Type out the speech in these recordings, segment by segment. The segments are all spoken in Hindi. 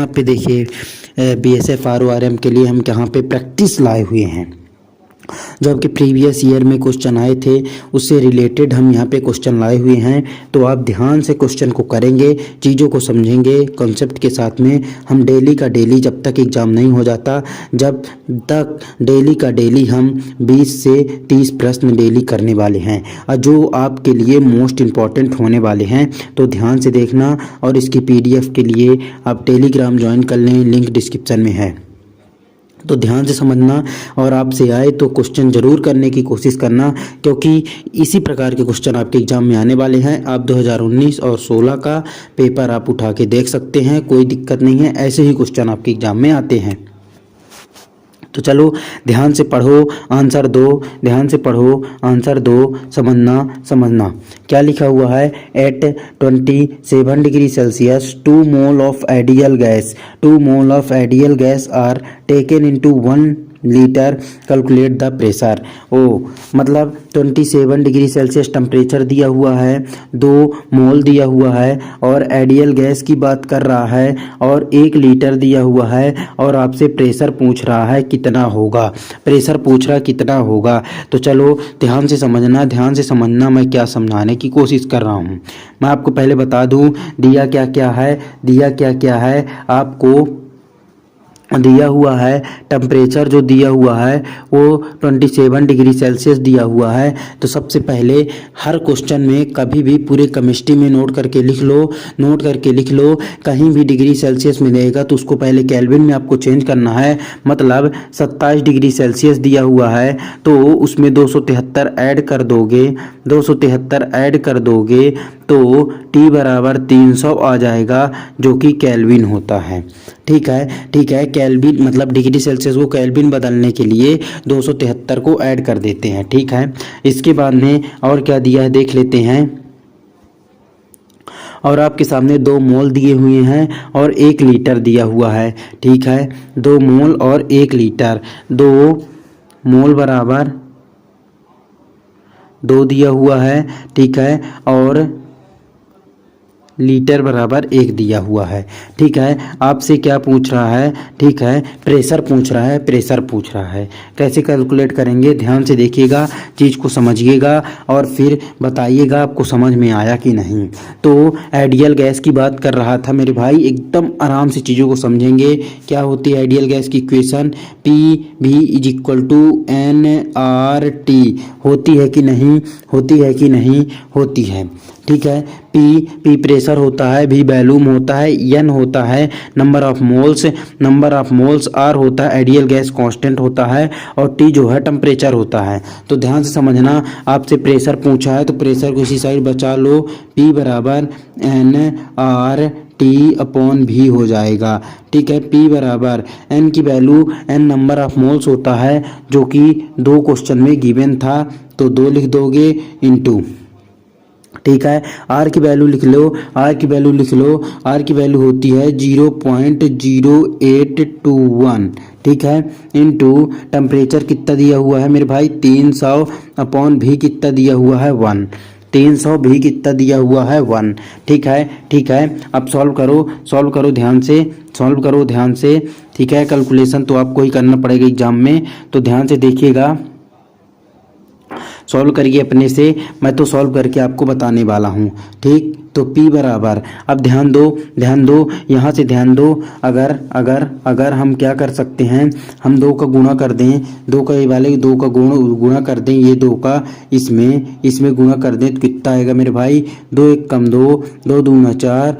यहाँ पे देखिए BSF RORM के लिए हम यहाँ पे प्रैक्टिस लाए हुए हैं। जो आपके प्रीवियस ईयर में क्वेश्चन आए थे उससे रिलेटेड हम यहाँ पे क्वेश्चन लाए हुए हैं। तो आप ध्यान से क्वेश्चन को करेंगे, चीज़ों को समझेंगे कॉन्सेप्ट के साथ में। हम डेली का डेली, जब तक एग्ज़ाम नहीं हो जाता, जब तक डेली का डेली हम 20 से 30 प्रश्न डेली करने वाले हैं, और जो आपके लिए मोस्ट इम्पॉर्टेंट होने वाले हैं। तो ध्यान से देखना, और इसकी PDF के लिए आप टेलीग्राम ज्वाइन कर लें, लिंक डिस्क्रिप्शन में है। तो ध्यान से समझना, और आपसे आए तो क्वेश्चन ज़रूर करने की कोशिश करना, क्योंकि इसी प्रकार के क्वेश्चन आपके एग्ज़ाम में आने वाले हैं। आप 2019 और 16 का पेपर आप उठा के देख सकते हैं, कोई दिक्कत नहीं है, ऐसे ही क्वेश्चन आपके एग्ज़ाम में आते हैं। तो चलो ध्यान से पढ़ो, आंसर दो, ध्यान से पढ़ो, आंसर दो, समझना क्या लिखा हुआ है। At 27 degree Celsius 2 mole of ideal gas are taken into 1 litre, calculate the pressure. मतलब 27 डिग्री सेल्सियस टेम्परेचर दिया हुआ है, 2 मोल दिया हुआ है, और आइडियल गैस की बात कर रहा है, और 1 लीटर दिया हुआ है, और आपसे प्रेशर पूछ रहा है कितना होगा, प्रेशर पूछ रहा है कितना होगा। तो चलो ध्यान से समझना मैं क्या समझाने की कोशिश कर रहा हूँ। मैं आपको पहले बता दूँ दिया क्या क्या है। आपको दिया हुआ है टेम्परेचर, जो दिया हुआ है वो 27 डिग्री सेल्सियस दिया हुआ है। तो सबसे पहले हर क्वेश्चन में कभी भी पूरे केमिस्ट्री में नोट करके लिख लो, कहीं भी डिग्री सेल्सियस मिलेगा तो उसको पहले केल्विन में आपको चेंज करना है। मतलब 27 डिग्री सेल्सियस दिया हुआ है तो उसमें 273 ऐड कर दोगे तो T बराबर 300 आ जाएगा, जो कि केल्विन होता है। ठीक है, केल्विन मतलब डिग्री सेल्सियस को केल्विन बदलने के लिए 273 को ऐड कर देते हैं। ठीक है, इसके बाद में और क्या दिया है देख लेते हैं। और आपके सामने 2 मोल दिए हुए हैं और 1 लीटर दिया हुआ है। ठीक है, 2 मोल और 1 लीटर, 2 मोल बराबर 2 दिया हुआ है। ठीक है, और लीटर बराबर 1 दिया हुआ है। ठीक है, आपसे क्या पूछ रहा है। ठीक है, प्रेशर पूछ रहा है। कैसे कैलकुलेट करेंगे, ध्यान से देखिएगा, चीज़ को समझिएगा और फिर बताइएगा आपको समझ में आया कि नहीं। तो आइडियल गैस की बात कर रहा था मेरे भाई, एकदम आराम से चीज़ों को समझेंगे। क्या होती है आइडियल गैस की इक्वेशन, PV = nRT। होती है कि नहीं, होती है। ठीक है, P प्रेशर होता है, V वॉल्यूम होता है, N होता है नंबर ऑफ मोल्स, R होता है आइडियल गैस कांस्टेंट होता है, और T जो है टेम्परेचर होता है। तो ध्यान से समझना, आपसे प्रेशर पूछा है तो प्रेशर को इसी साइड बचा लो, P बराबर nRT/V हो जाएगा। ठीक है, P बराबर N की value N number of moles होता है, जो कि 2 क्वेश्चन में गिवन था, तो 2 लिख दोगे इनटू। ठीक है, R की वैल्यू लिख लो, R की वैल्यू होती है 0.0821। ठीक है, इनटू टेम्परेचर कितना दिया हुआ है मेरे भाई, 300/V कितना दिया हुआ है 1, 300V कितना दिया हुआ है 1। ठीक है, अब सॉल्व करो ध्यान से। ठीक है, कैलकुलेशन तो आपको ही करना पड़ेगा एग्जाम में, तो ध्यान से देखिएगा, सॉल्व करिए अपने से, मैं तो सॉल्व करके आपको बताने वाला हूँ। ठीक, तो P बराबर, अब ध्यान दो, यहाँ से ध्यान दो। अगर हम क्या कर सकते हैं, हम 2 का गुणा कर दें, 2 का ये वाले 2 का गुणा कर दें, ये 2 का इसमें गुणा कर दें तो कितना आएगा मेरे भाई, 2 1 कम 2, 2 दूना 4,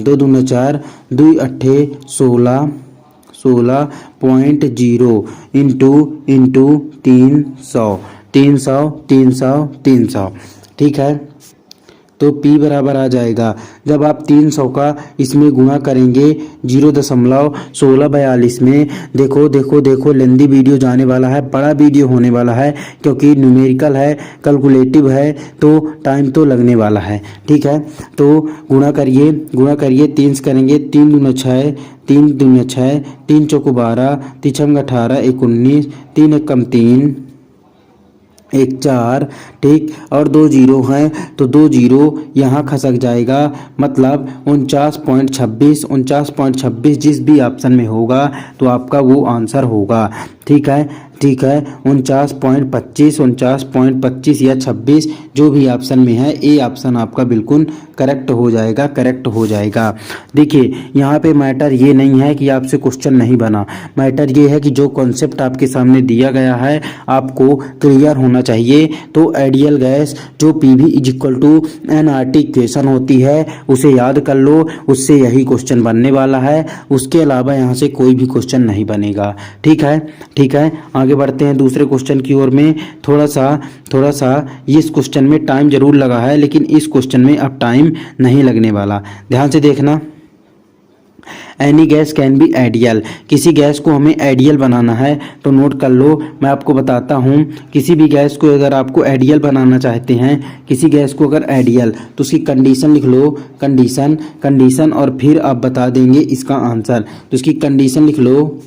2 दूना 4, 2 8 16.0 इंटू 300। ठीक है, तो P बराबर आ जाएगा, जब आप 300 का इसमें गुणा करेंगे 0.1642 में। देखो लेंदी वीडियो जाने वाला है, बड़ा वीडियो होने वाला है, क्योंकि न्यूमेरिकल है, कैलकुलेटिव है, तो टाइम तो लगने वाला है। ठीक है, तो गुणा करिए 3 से करेंगे, 3 दूना 6, 3 दूना 6, 3 चौको 12, 3 छंग 18, 19, 3 1 कम 3, 1 4, ठीक, और 2 जीरो हैं तो 2 जीरो यहाँ खसक जाएगा, मतलब 49.26 जिस भी ऑप्शन में होगा तो आपका वो आंसर होगा। ठीक है, ठीक है, 49.25 या 26 जो भी ऑप्शन में है, ए ऑप्शन आपका बिल्कुल करेक्ट हो जाएगा, करेक्ट हो जाएगा। देखिए यहाँ पे मैटर ये नहीं है कि आपसे क्वेश्चन नहीं बना, मैटर ये है कि जो कॉन्सेप्ट आपके सामने दिया गया है आपको क्लियर होना चाहिए। तो आइडियल गैस जो PV = nRT इक्वेशन होती है उसे याद कर लो, उससे यही क्वेश्चन बनने वाला है, उसके अलावा यहाँ से कोई भी क्वेश्चन नहीं बनेगा। ठीक है, ठीक है, आगे बढ़ते हैं दूसरे क्वेश्चन की ओर में। थोड़ा सा इस क्वेश्चन में टाइम जरूर लगा है, लेकिन इस क्वेश्चन में अब टाइम नहीं लगने वाला, ध्यान से देखना। Any gas can be ideal, किसी गैस को हमें आइडियल बनाना है तो नोट कर लो, मैं आपको बताता हूँ। किसी भी गैस को अगर आपको आइडियल बनाना चाहते हैं, किसी गैस को अगर आइडियल, तो उसकी कंडीशन लिख लो, कंडीशन और फिर आप बता देंगे इसका आंसर। तो इसकी कंडीशन लिख लो,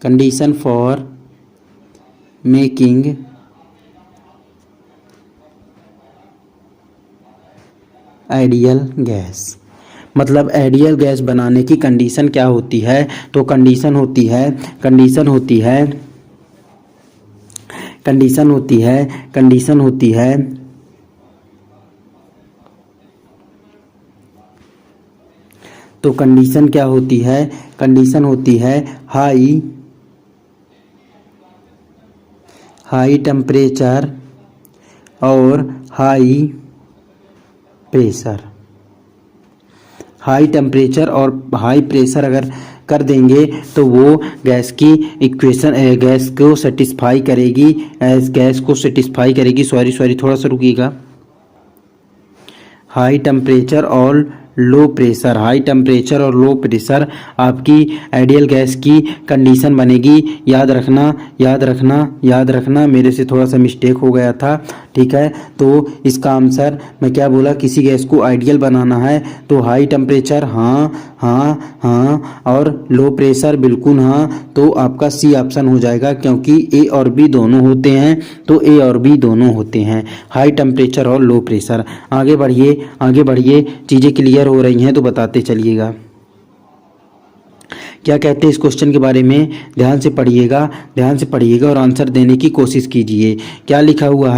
condition for making ideal gas, मतलब आइडियल गैस बनाने की कंडीशन क्या होती है? तो कंडीशन होती है तो कंडीशन क्या होती है? कंडीशन होती है हाई टेम्परेचर और हाई प्रेशर। हाई टेम्परेचर और हाई प्रेशर अगर कर देंगे तो वो गैस की इक्वेशन, गैस को सेटिस्फाई करेगी, सॉरी थोड़ा सा रुकिएगा। हाई टेम्परेचर और लो प्रेशर, हाई टेम्परेचर और लो प्रेशर आपकी आइडियल गैस की कंडीशन बनेगी। याद रखना, मेरे से थोड़ा सा मिस्टेक हो गया था। ठीक है, तो इसका आंसर मैं क्या बोला, किसी गैस को आइडियल बनाना है तो हाई टेम्परेचर हाँ और लो प्रेशर बिल्कुल हाँ, तो आपका सी ऑप्शन हो जाएगा, क्योंकि ए और बी दोनों होते हैं, तो ए और बी दोनों होते हैं, हाई टेम्परेचर और लो प्रेशर। आगे बढ़िए, चीज़ें क्लियर हो रही हैं तो बताते चलिएगा। क्या कहते हैं इस क्वेश्चन के बारे में, ध्यान से पढ़िएगा और आंसर देने की कोशिश कीजिए। क्या लिखा हुआ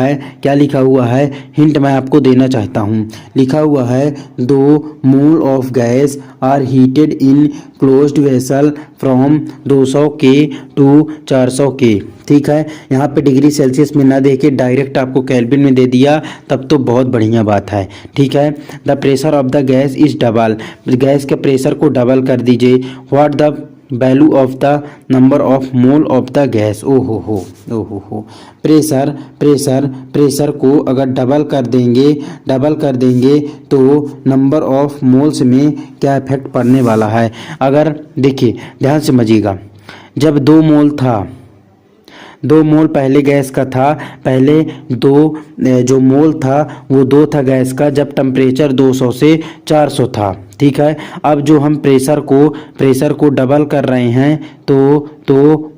है, हिंट मैं आपको देना चाहता हूँ। लिखा हुआ है 2 mole of gas are heated in closed vessel from 200 K to 400 K। ठीक है, यहाँ पे डिग्री सेल्सियस में ना दे के डायरेक्ट आपको केल्विन में दे दिया, तब तो बहुत बढ़िया बात है। ठीक है, the pressure of the gas is double, gas के प्रेशर को डबल कर दीजिए। What the value of the number of mole of the gas. ओ हो, प्रेशर को अगर डबल कर देंगे तो नंबर ऑफ मोल्स में क्या इफेक्ट पड़ने वाला है। अगर देखिए ध्यान से समझिएगा, जब 2 मोल पहले गैस का था, पहले जो मोल था वो 2 था गैस का, जब टेम्परेचर 200 से 400 था। ठीक है, अब जो हम प्रेशर को डबल कर रहे हैं तो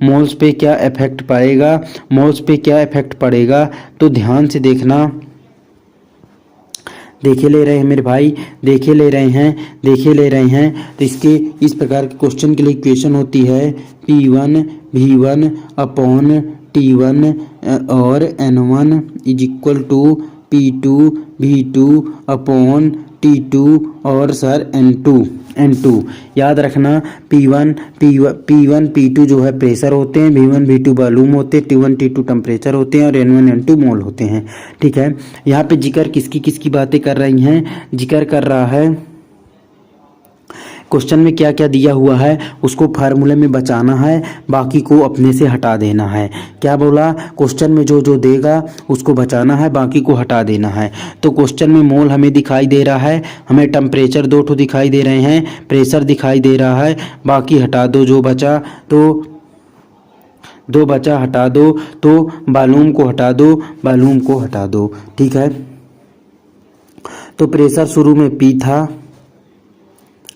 मोल्स पे क्या इफेक्ट पड़ेगा, तो ध्यान से देखना। देखे ले रहे हैं मेरे भाई, देखे ले रहे हैं। तो इसके इस प्रकार के क्वेश्चन के लिए इक्वेशन होती है P1 V1 अपॉन T1 और N1 is equal to P2 V2 upon T2 और सर N2। याद रखना, P1 P2 जो है प्रेशर होते हैं, V1 V2 वॉल्यूम होते हैं, T1 T2 टेम्परेचर होते हैं और N1 N2 मोल होते हैं। ठीक है, यहाँ पे जिक्र किसकी बातें कर रही हैं, जिक्र कर रहा है क्वेश्चन में क्या क्या दिया हुआ है उसको फार्मूले में बचाना है, बाकी को अपने से हटा देना है। क्या बोला, क्वेश्चन में जो देगा उसको बचाना है, बाकी को हटा देना है। तो क्वेश्चन में मोल हमें दिखाई दे रहा है, हमें टेम्परेचर 2 दिखाई दे रहे हैं, प्रेशर दिखाई दे रहा है, बाकी हटा दो, जो बचा तो 2 बचा हटा दो, तो वॉल्यूम को हटा दो। ठीक है, तो प्रेशर शुरू में P था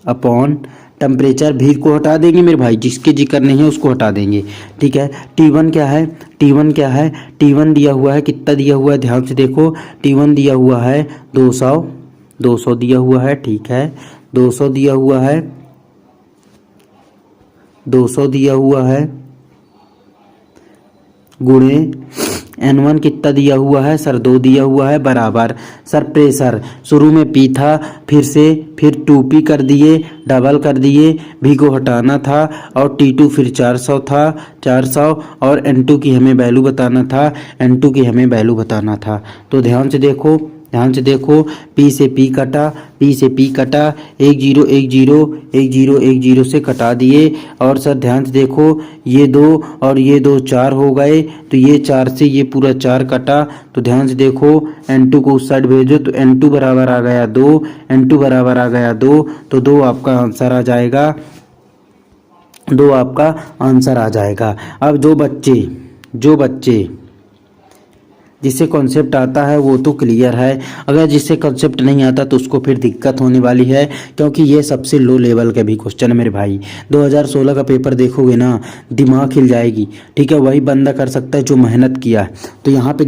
अपॉन टेम्परेचर भी को हटा देंगे मेरे भाई, जिसके जिक्र नहीं है उसको हटा देंगे। ठीक है, T1 क्या है, T1 क्या है, T1 दिया हुआ है, कितना दिया हुआ है ध्यान से देखो, T1 दिया हुआ है 200 दिया हुआ है। ठीक है, 200 दिया हुआ है, 200 दिया हुआ है, गुणे N1 कितना दिया हुआ है सर, 2 दिया हुआ है, बराबर सर प्रेशर शुरू में P था, फिर 2P कर दिए, डबल कर दिए, V को हटाना था, और T2 फिर 400 था, 400, और N2 की हमें वैल्यू बताना था, N2 की हमें वैल्यू बताना था। तो ध्यान से देखो, ध्यान से देखो, P से P कटा, P से P कटा, 1 0 1 0 1 0 1 0 से कटा दिए, और सर ध्यान से देखो ये 2 और ये 2 4 हो गए, तो ये 4 से ये पूरा 4 कटा। तो ध्यान से देखो N2 को उस साइड भेजो, तो N2 बराबर आ गया 2, N2 बराबर आ गया 2, तो 2 आपका आंसर आ जाएगा, 2 आपका आंसर आ जाएगा। अब जो बच्चे जिससे कॉन्सेप्ट आता है वो तो क्लियर है, अगर जिससे कॉन्सेप्ट नहीं आता तो उसको फिर दिक्कत होने वाली है, क्योंकि ये सबसे लो लेवल का भी क्वेश्चन है मेरे भाई। 2016 का पेपर देखोगे ना, दिमाग हिल जाएगी। ठीक है, वही बंदा कर सकता है जो मेहनत किया है। तो यहाँ पे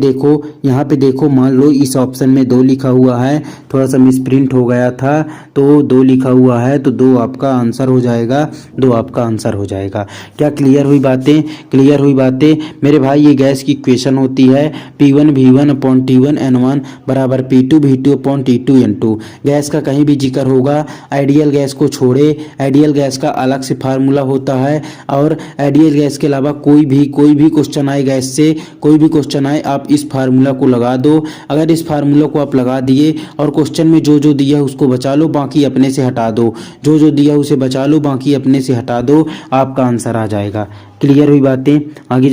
देखो, मान लो इस ऑप्शन में 2 लिखा हुआ है, थोड़ा सा मिसप्रिंट हो गया था, तो 2 लिखा हुआ है, तो 2 आपका आंसर हो जाएगा, 2 आपका आंसर हो जाएगा। क्या क्लियर हुई बातें, क्लियर हुई बातें मेरे भाई। ये गैस की इक्वेशन होती है P1 V1 upon T1 N1 बराबर P2 V2 upon T2 N2। Gas का कहीं भी जिक्र होगा, आइडियल गैस को छोड़े, आइडियल गैस का अलग से फार्मूला होता है, और आइडियल गैस के अलावा कोई भी क्वेश्चन आए गैस से, कोई भी क्वेश्चन आए, आप इस फार्मूला को लगा दो। अगर इस फार्मूला को आप लगा दिए और क्वेश्चन में जो जो दिया है उसको बचा लो, बाकी अपने से हटा दो, जो जो दिया उसे बचा लो, बाकी अपने से हटा दो, आपका आंसर आ जाएगा। क्लियर हुई बातें, आगे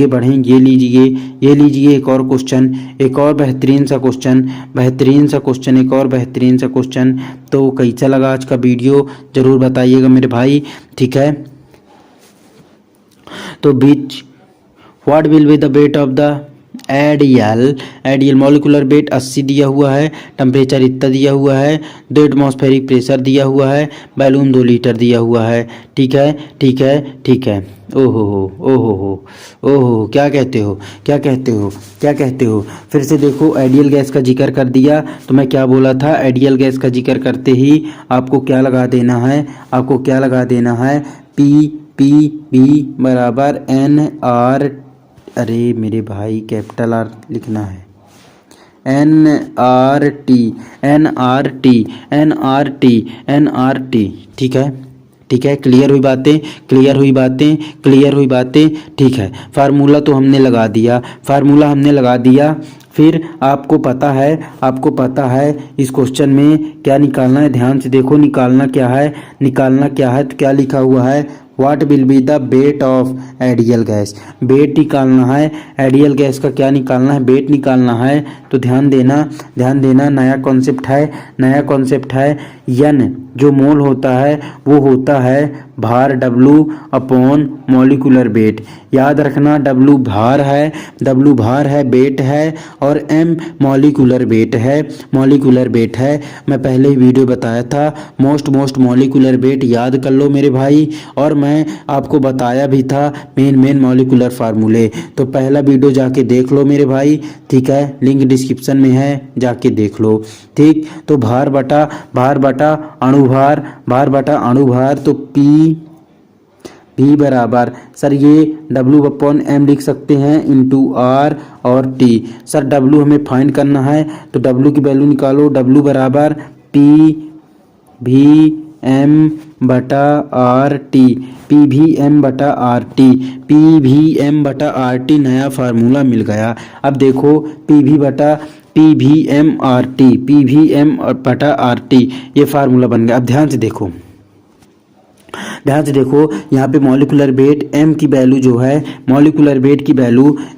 बढ़ें। ये लीजिए एक और क्वेश्चन, एक और बेहतरीन सा क्वेश्चन, एक और बेहतरीन सा क्वेश्चन। तो कैसा लगा आज का वीडियो ज़रूर बताइएगा मेरे भाई। ठीक है, तो what will be the weight of the ideal molecular weight 80 दिया हुआ है, टेम्परेचर इतना दिया हुआ है, 2 एटमॉस्फेरिक प्रेशर दिया हुआ है, बैलून 2 लीटर दिया हुआ है। ठीक है। ओहो, क्या कहते हो। फिर से देखो, आइडियल गैस का जिक्र कर दिया, तो मैं क्या बोला था, आइडियल गैस का जिक्र करते ही आपको क्या लगा देना है, P बराबर NR, अरे मेरे भाई कैपिटल R लिखना है, NRT। ठीक है, क्लियर हुई बातें। ठीक है, फार्मूला तो हमने लगा दिया, फिर आपको पता है इस क्वेश्चन में क्या निकालना है। ध्यान से देखो, निकालना क्या है, तो क्या लिखा हुआ है, what will be the weight of ideal gas. Weight निकालना है, आइडियल गैस का क्या निकालना है, वेट निकालना है। तो ध्यान देना, नया कॉन्सेप्ट है, N जो मोल होता है वो होता है भार W अपॉन मॉलिक्यूलर वेट। याद रखना, W भार है, वेट है, और M मॉलिक्यूलर वेट है। मैं पहले ही वीडियो बताया था, मोस्ट मॉलिक्यूलर वेट याद कर लो मेरे भाई, और मैं आपको बताया भी था मेन मॉलिक्यूलर फार्मूले। तो पहला वीडियो जाके देख लो मेरे भाई। ठीक है, लिंक डिस्क्रिप्शन में है, जाके देख लो। ठीक, तो भार बटा अणुभार, तो P बराबर सर ये W अपॉन M लिख सकते हैं इंटू R और T। सर W हमें फाइंड करना है, तो W की वैल्यू निकालो, W बराबर PVM बटा RT, PVM बटा RT, नया फार्मूला मिल गया। अब देखो PVM बटा RT, ये फार्मूला बन गया। अब ध्यान से देखो यहाँ पे मॉलिक्यूलर वेट M की वैल्यू जो है,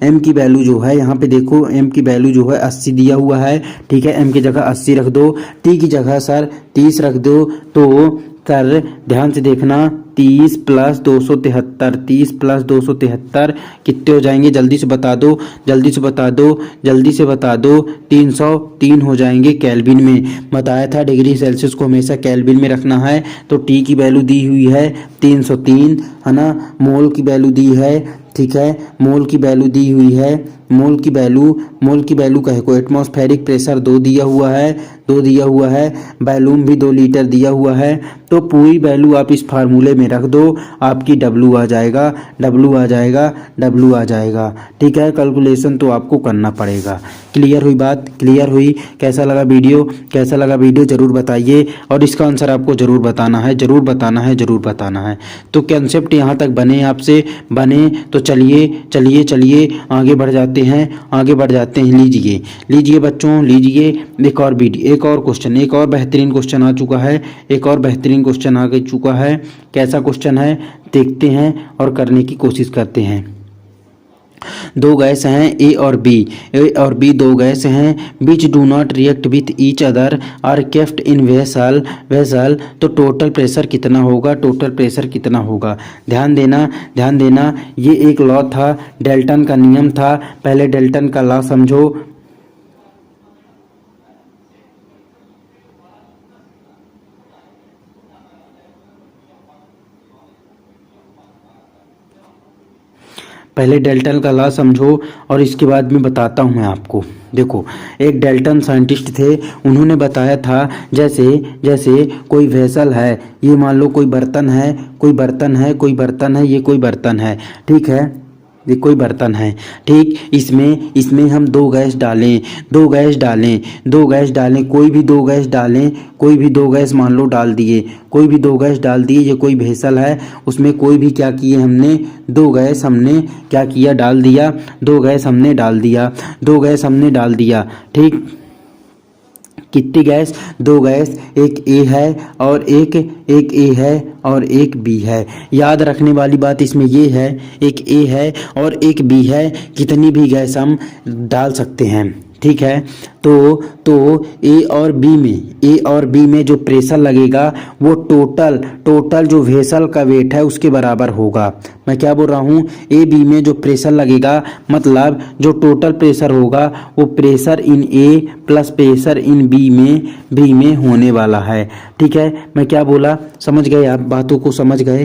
M की वैल्यू जो है, यहाँ पे देखो M की वैल्यू जो है 80 दिया हुआ है। ठीक है, M की जगह 80 रख दो, T की जगह सर 30 रख दो। तो सर ध्यान से देखना, 30 प्लस 273, 30 प्लस 273 कितने हो जाएंगे? जल्दी से बता दो, जल्दी से बता दो, जल्दी से बता दो। 303 हो जाएंगे केल्विन में। बताया था डिग्री सेल्सियस को हमेशा केल्विन में रखना है। तो टी की वैल्यू दी हुई है 303, है ना। मोल की वैल्यू दी है, ठीक है, मोल की वैल्यू दी हुई है। मोल की वैल्यू कहे को एटमॉस्फेरिक प्रेशर 2 दिया हुआ है, 2 दिया हुआ है। वॉल्यूम भी 2 लीटर दिया हुआ है। तो पूरी वैल्यू आप इस फार्मूले में रख दो, आपकी डब्लू आ जाएगा, डब्लू आ जाएगा, डब्लू आ जाएगा। ठीक है, कैलकुलेशन तो आपको करना पड़ेगा। क्लियर हुई बात? क्लियर हुई? कैसा लगा वीडियो? कैसा लगा वीडियो ज़रूर बताइए, और इसका आंसर आपको ज़रूर बताना है, ज़रूर बताना है, ज़रूर बताना है। तो कंसेप्ट यहाँ तक बने आपसे, बने तो चलिए चलिए चलिए आगे बढ़ जाते हैं, आगे बढ़ जाते हैं। लीजिए लीजिए बच्चों, लीजिए एक और वीडियो, एक और क्वेश्चन, एक और बेहतरीन क्वेश्चन आ चुका है, एक और बेहतरीन क्वेश्चन आ चुका है। कैसा क्वेश्चन है देखते हैं और करने की कोशिश करते हैं। दो गैस हैं ए और बी दो गैस हैं, which do not react with each other are kept in vessel. तो टोटल प्रेशर कितना होगा? टोटल प्रेशर कितना होगा? ध्यान देना, ध्यान देना। ये एक लॉ था, डेल्टन का नियम था। पहले डेल्टन का लॉ समझो। पहले डेल्टन का लॉ समझो और इसके बाद में बताता हूँ मैं आपको। देखो, एक डेल्टन साइंटिस्ट थे, उन्होंने बताया था जैसे कोई वेसल है, ये मान लो कोई बर्तन है, कोई बर्तन है, कोई बर्तन है, ये कोई बर्तन है, ठीक है, ये कोई बर्तन है, ठीक। इसमें हम दो गैस डालें, दो गैस डालें, दो गैस डालें, कोई भी दो गैस डालें, कोई भी दो गैस मान लो डाल दिए, कोई भी दो गैस डाल दिए। ये कोई वेसल है, उसमें कोई भी क्या किए हमने, दो गैस हमने क्या किया, डाल दिया, दो गैस हमने डाल दिया, दो गैस हमने डाल दिया, ठीक। कितनी गैस? दो गैस, एक ए है और एक ए है और एक बी है। याद रखने वाली बात इसमें ये है, एक ए है और एक बी है, कितनी भी गैस हम डाल सकते हैं, ठीक है। तो ए और बी में जो प्रेशर लगेगा वो टोटल जो वेसल का वेट है उसके बराबर होगा। मैं क्या बोल रहा हूँ? ए बी में जो प्रेशर लगेगा, मतलब जो टोटल प्रेशर होगा वो pressure in A plus pressure in B में होने वाला है, ठीक है। मैं क्या बोला, समझ गए आप? बातों को समझ गए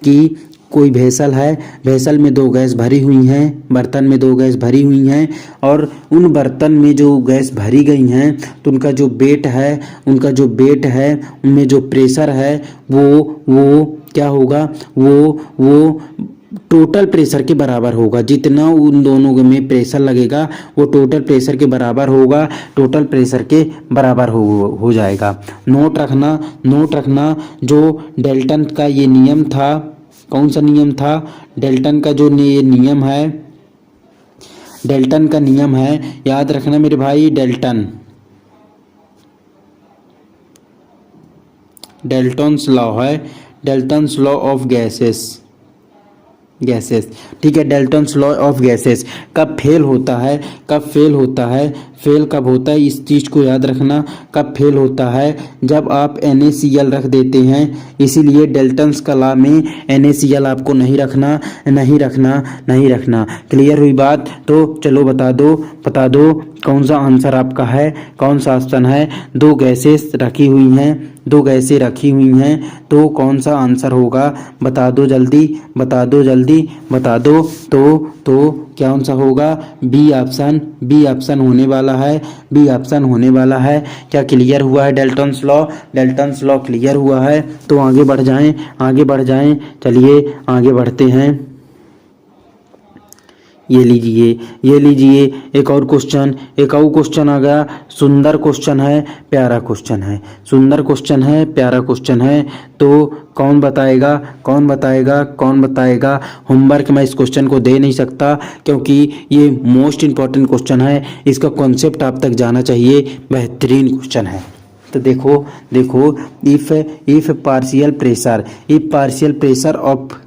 कि कोई वेसल है, वेसल में दो गैस भरी हुई हैं, बर्तन में दो गैस भरी हुई हैं, और उन बर्तन में जो गैस भरी गई हैं तो उनका जो वेट है, उनमें जो प्रेशर है वो क्या होगा, वो टोटल प्रेशर के बराबर होगा। जितना उन दोनों में प्रेशर लगेगा वो टोटल प्रेशर के बराबर होगा, टोटल प्रेशर के बराबर हो जाएगा। नोट रखना जो डेल्टन का ये नियम था, कौन सा नियम था? डेल्टन का जो ये नियम है, डेल्टन का नियम है, याद रखना मेरे भाई। डेल्टन्स लॉ है, डेल्टन्स लॉ ऑफ गैसेस, ठीक है। डेल्टन्स लॉ ऑफ गैसेस कब फेल होता है, फेल कब होता है, इस चीज़ को याद रखना। कब फेल होता है? जब आप NaCl रख देते हैं। इसीलिए डेल्टन्स का लॉ में NaCl आपको नहीं रखना। क्लियर हुई बात? तो चलो बता दो कौन सा आंसर आपका है, कौन सा ऑप्शन है। दो गैसेस रखी हुई हैं, दो गैसें रखी हुई हैं, तो कौन सा आंसर होगा? बता दो जल्दी, बता दो। तो क्या आंसर होगा? बी ऑप्शन होने वाला है। क्या क्लियर हुआ है? डेल्टन्स लॉ क्लियर हुआ है। तो आगे बढ़ जाएं, चलिए आगे बढ़ते हैं। ये लीजिए एक और क्वेश्चन आ गया। सुंदर क्वेश्चन है, प्यारा क्वेश्चन है। तो कौन बताएगा? होमवर्क मैं इस क्वेश्चन को दे नहीं सकता क्योंकि ये मोस्ट इम्पॉर्टेंट क्वेश्चन है, इसका कॉन्सेप्ट आप तक जाना चाहिए। बेहतरीन क्वेश्चन है। तो देखो if partial pressure of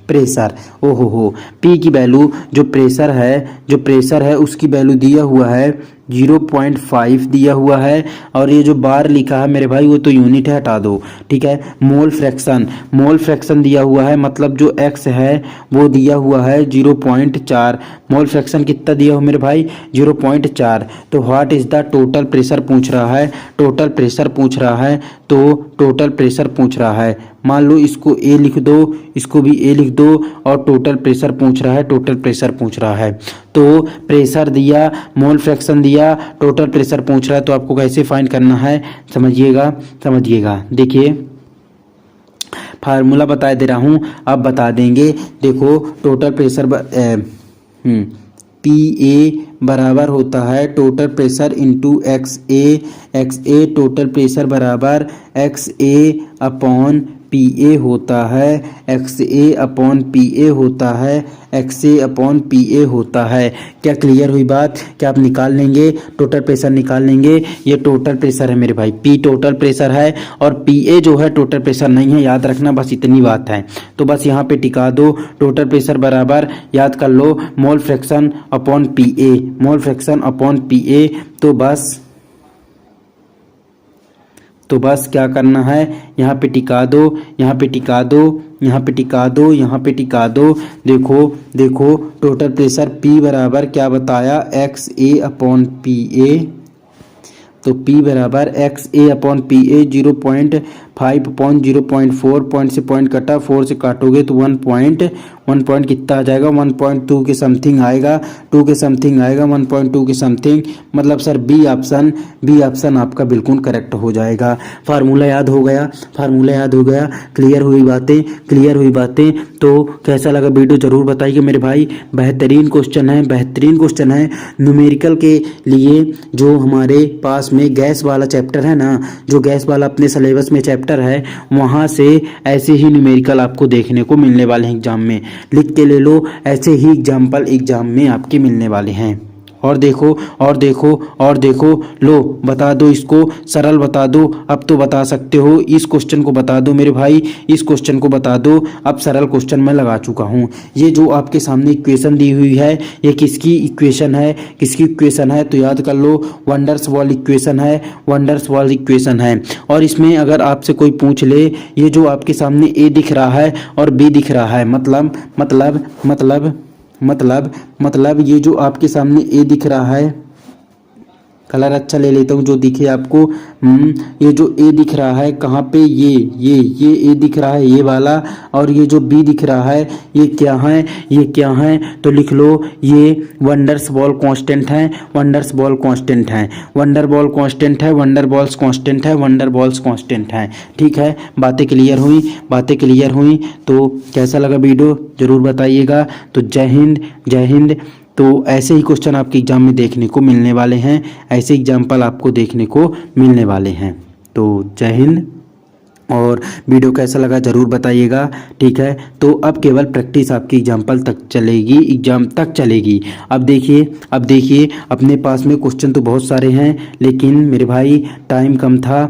pressure, ओहो पी की वैल्यू, जो प्रेशर है उसकी वैल्यू दिया हुआ है 0.5 दिया हुआ है, और ये जो बार लिखा है मेरे भाई वो तो यूनिट है, हटा दो। ठीक है, मोल फ्रैक्शन दिया हुआ है, मतलब जो x है वो दिया हुआ है 0.4। मोल फ्रैक्शन कितना दिया हुआ मेरे भाई? 0.4। तो what is the total pressure पूछ रहा है, टोटल प्रेशर पूछ रहा है, तो टोटल प्रेशर पूछ रहा है। मान लो इसको ए लिख दो, इसको भी ए लिख दो, और टोटल प्रेशर पूछ रहा है, टोटल प्रेशर पूछ रहा है। तो प्रेशर दिया, मोल फ्रैक्शन दिया, टोटल प्रेशर पूछ रहा है, तो आपको कैसे फाइंड करना है समझिएगा। देखिए फार्मूला बता दे रहा हूँ, अब बता देंगे। देखो टोटल प्रेशर पी ए बराबर होता है टोटल प्रेशर इंटू एक्स ए टोटल प्रेशर बराबर एक्स ए अपॉन पी ए होता है, एक्स ए अपॉन पी ए होता है, एक्स ए अपॉन पी ए होता है। क्या क्लियर हुई बात? क्या आप निकाल लेंगे, टोटल प्रेशर निकाल लेंगे? ये टोटल प्रेशर है मेरे भाई, पी टोटल प्रेशर है और पी ए जो है टोटल प्रेशर नहीं है, याद रखना, बस इतनी बात है। तो बस यहाँ पे टिका दो, टोटल प्रेशर बराबर याद कर लो mole fraction upon P A, mole fraction upon P A. तो बस क्या करना है, यहाँ पे टिका दो, यहाँ पे टिका दो, यहाँ पे टिका दो, यहाँ पे टिका दो। देखो टोटल प्रेशर P बराबर क्या बताया, x A upon P A. तो P बराबर एक्स ए अपॉन पी ए 0.5 अपॉन 0.4, पॉइंट से पॉइंट कटा, 4 से काटोगे तो 1 पॉइंट कितना आ जाएगा, 1.2 के समथिंग आएगा, 2 के समथिंग आएगा, 1.2 के समथिंग। मतलब सर बी ऑप्शन आपका बिल्कुल करेक्ट हो जाएगा। फार्मूला याद हो गया, क्लियर हुई बातें। तो कैसा लगा वीडियो जरूर बताइए मेरे भाई। बेहतरीन क्वेश्चन है न्यूमेरिकल के लिए। जो हमारे पास में गैस वाला चैप्टर है ना, जो गैस वाला अपने सिलेबस में चैप्टर है, वहाँ से ऐसे ही न्यूमेरिकल आपको देखने को मिलने वाले हैं एग्जाम में। लिख के ले लो, ऐसे ही एग्जाम्पल एग्जाम में आपके मिलने वाले हैं। और देखो लो, बता दो इसको, सरल बता दो। अब तो बता सकते हो, इस क्वेश्चन को बता दो मेरे भाई, इस क्वेश्चन को बता दो। अब सरल क्वेश्चन मैं लगा चुका हूँ। ये जो आपके सामने इक्वेशन दी हुई है, ये किसकी इक्वेशन है? तो याद कर लो, वंडर्स वॉल इक्वेशन है। और इसमें अगर आपसे कोई पूछ ले, ये जो आपके सामने ए दिख रहा है और बी दिख रहा है, मतलब ये जो आपके सामने ए दिख रहा है, कलर अच्छा ले लेता हूँ जो दिखे आपको। ये जो ए दिख रहा है कहाँ पे, ये ए दिख रहा है, ये वाला। और ये जो बी दिख रहा है, ये क्या है? तो लिख लो, ये वंडर्स बॉल कांस्टेंट है, वंडर बॉल्स कांस्टेंट है। ठीक है, बातें क्लियर हुई। तो कैसा लगा वीडियो जरूर बताइएगा। तो जय हिंद। तो ऐसे ही क्वेश्चन आपके एग्जाम में देखने को मिलने वाले हैं, ऐसे एग्जाम्पल आपको देखने को मिलने वाले हैं। तो जय हिंद। और वीडियो कैसा लगा जरूर बताइएगा। ठीक है, तो अब केवल प्रैक्टिस आपकी एग्जाम तक चलेगी। अब देखिए अपने पास में क्वेश्चन तो बहुत सारे हैं, लेकिन मेरे भाई टाइम कम था।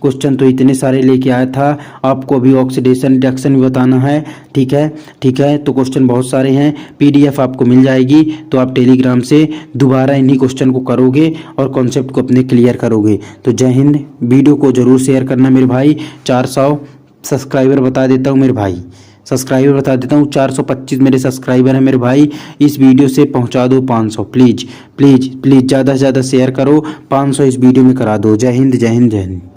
क्वेश्चन तो इतने सारे लेके आया था, आपको अभी ऑक्सीडेशन रिडक्शन भी बताना है। ठीक है, तो क्वेश्चन बहुत सारे हैं, PDF आपको मिल जाएगी। तो आप टेलीग्राम से दोबारा इन्हीं क्वेश्चन को करोगे और कॉन्सेप्ट को अपने क्लियर करोगे। तो जय हिंद। वीडियो को जरूर शेयर करना मेरे भाई। 400 सब्सक्राइबर बता देता हूँ मेरे भाई, 425 मेरे सब्सक्राइबर हैं मेरे भाई। इस वीडियो से पहुंचा दो 500, प्लीज़ ज़्यादा से ज़्यादा शेयर करो, 500 इस वीडियो में करा दो। जय हिंद।